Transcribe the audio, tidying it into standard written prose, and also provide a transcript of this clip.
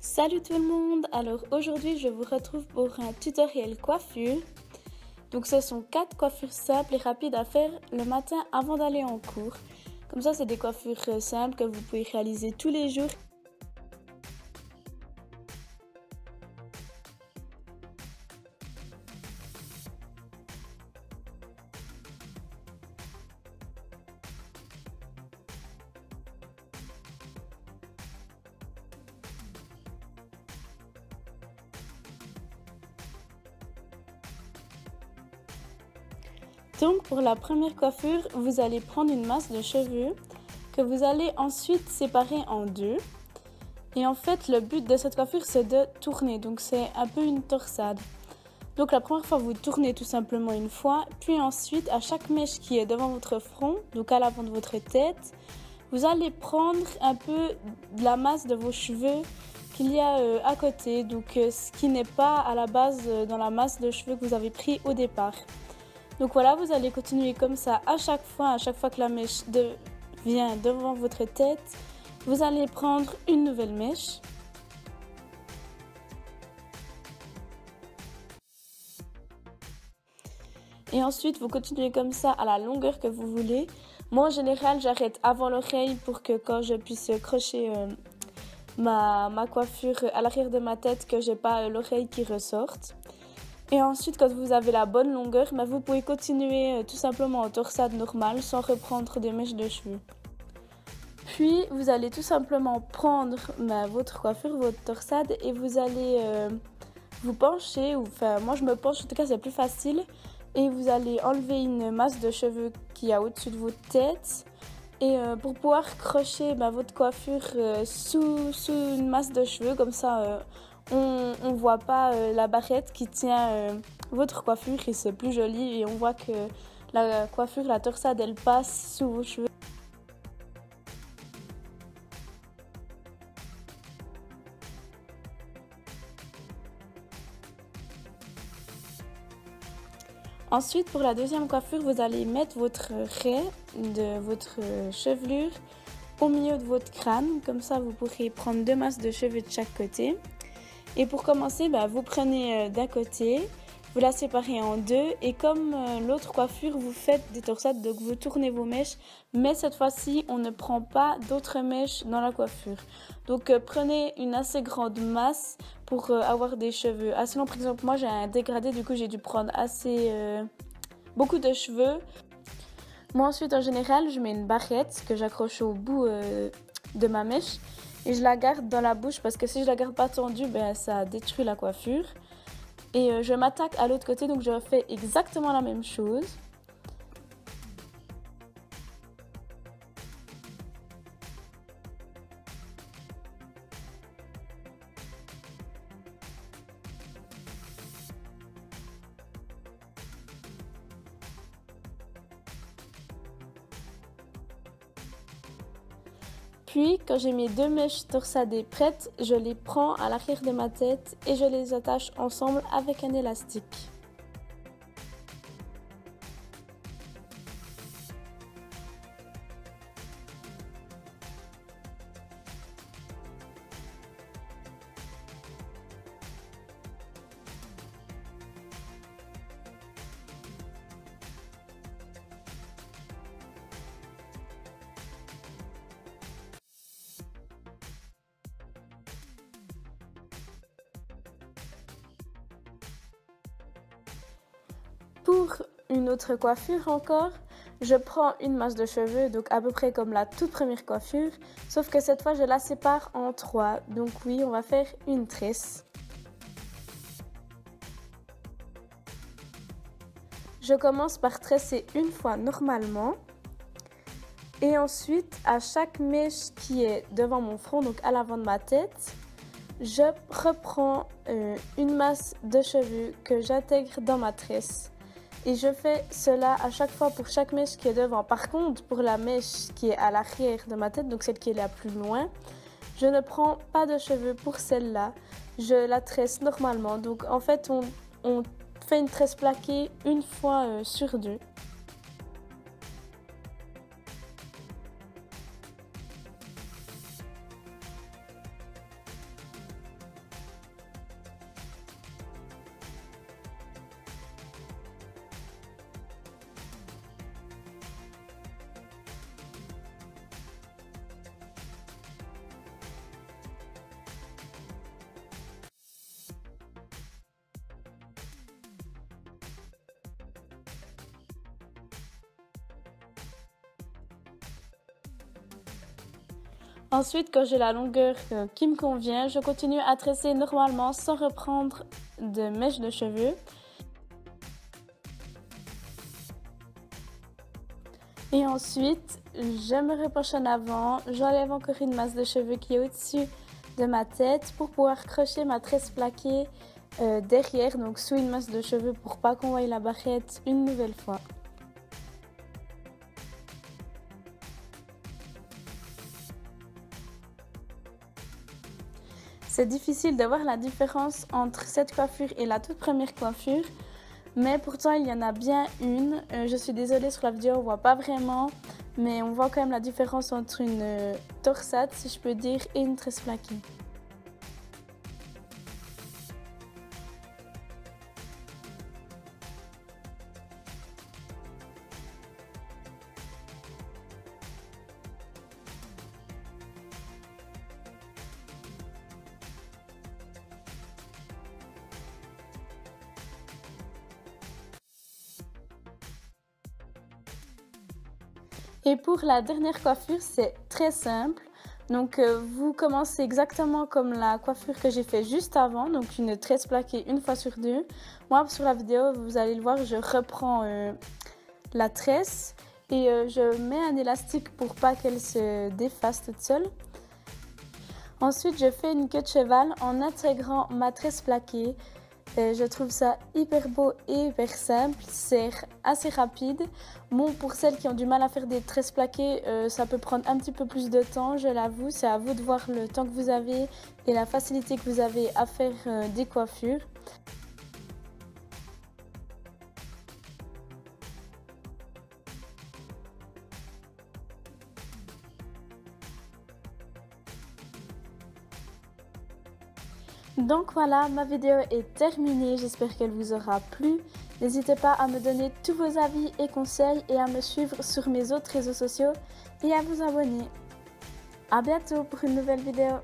Salut tout le monde! Alors aujourd'hui je vous retrouve pour un tutoriel coiffure. Donc ce sont 4 coiffures simples et rapides à faire le matin avant d'aller en cours. Comme ça c'est des coiffures simples que vous pouvez réaliser tous les jours. Donc pour la première coiffure, vous allez prendre une masse de cheveux que vous allez ensuite séparer en deux. Et en fait, le but de cette coiffure, c'est de tourner. Donc c'est un peu une torsade. Donc la première fois, vous tournez tout simplement une fois. Puis ensuite, à chaque mèche qui est devant votre front, donc à l'avant de votre tête, vous allez prendre un peu de la masse de vos cheveux qu'il y a à côté. Donc ce qui n'est pas à la base dans la masse de cheveux que vous avez pris au départ. Donc voilà, vous allez continuer comme ça à chaque fois que la mèche vient devant votre tête, vous allez prendre une nouvelle mèche. Et ensuite, vous continuez comme ça à la longueur que vous voulez. Moi, en général, j'arrête avant l'oreille pour que quand je puisse crocher ma coiffure à l'arrière de ma tête, que j'ai pas l'oreille qui ressorte. Et ensuite, quand vous avez la bonne longueur, vous pouvez continuer tout simplement en torsade normale sans reprendre des mèches de cheveux. Puis, vous allez tout simplement prendre votre coiffure, votre torsade et vous allez vous pencher, moi je me penche, en tout cas c'est plus facile. Et vous allez enlever une masse de cheveux qui est au-dessus de votre tête. Et pour pouvoir crocher votre coiffure sous une masse de cheveux, comme ça on ne voit pas la barrette qui tient votre coiffure et c'est plus joli. Et on voit que la coiffure, la torsade, elle passe sous vos cheveux. Ensuite, pour la deuxième coiffure, vous allez mettre votre raie de votre chevelure au milieu de votre crâne. Comme ça, vous pourrez prendre 2 masses de cheveux de chaque côté. Et pour commencer, vous prenez d'un côté, vous la séparez en deux. Et comme l'autre coiffure, vous faites des torsades, donc vous tournez vos mèches. Mais cette fois-ci, on ne prend pas d'autres mèches dans la coiffure. Donc prenez une assez grande masse pour avoir des cheveux assez longs. Par exemple, moi j'ai un dégradé, du coup j'ai dû prendre beaucoup de cheveux. Moi ensuite, en général, je mets une barrette que j'accroche au bout de ma mèche. Et je la garde dans la bouche parce que si je la garde pas tendue, ça détruit la coiffure. Et je m'attaque à l'autre côté, donc je fais exactement la même chose. Puis, quand j'ai mes 2 mèches torsadées prêtes, je les prends à l'arrière de ma tête et je les attache ensemble avec un élastique. Pour une autre coiffure encore, je prends une masse de cheveux, donc à peu près comme la toute première coiffure, sauf que cette fois je la sépare en 3. Donc oui, on va faire une tresse. Je commence par tresser une fois normalement. Et ensuite, à chaque mèche qui est devant mon front, donc à l'avant de ma tête, je reprends une masse de cheveux que j'intègre dans ma tresse. Et je fais cela à chaque fois pour chaque mèche qui est devant. Par contre, pour la mèche qui est à l'arrière de ma tête, donc celle qui est la plus loin, je ne prends pas de cheveux pour celle-là. Je la tresse normalement. Donc en fait, on fait une tresse plaquée une fois sur 2. Ensuite, quand j'ai la longueur qui me convient, je continue à tresser normalement sans reprendre de mèche de cheveux. Et ensuite, je me repenche en avant, j'enlève encore une masse de cheveux qui est au-dessus de ma tête pour pouvoir crocher ma tresse plaquée derrière, donc sous une masse de cheveux pour pas qu'on voie la barrette une nouvelle fois. C'est difficile de voir la différence entre cette coiffure et la toute première coiffure, mais pourtant il y en a bien une. Je suis désolée, sur la vidéo on voit pas vraiment, mais on voit quand même la différence entre une torsade, si je peux dire, et une tresse plaquée. Et pour la dernière coiffure, c'est très simple. Donc vous commencez exactement comme la coiffure que j'ai fait juste avant, donc une tresse plaquée une fois sur deux. Moi sur la vidéo, vous allez le voir, je reprends la tresse et je mets un élastique pour pas qu'elle se défasse toute seule. Ensuite, je fais une queue de cheval en intégrant ma tresse plaquée. Je trouve ça hyper beau et hyper simple, c'est assez rapide. Bon, pour celles qui ont du mal à faire des tresses plaquées, ça peut prendre un petit peu plus de temps, je l'avoue. C'est à vous de voir le temps que vous avez et la facilité que vous avez à faire des coiffures. Donc voilà, ma vidéo est terminée, j'espère qu'elle vous aura plu. N'hésitez pas à me donner tous vos avis et conseils et à me suivre sur mes autres réseaux sociaux et à vous abonner. À bientôt pour une nouvelle vidéo.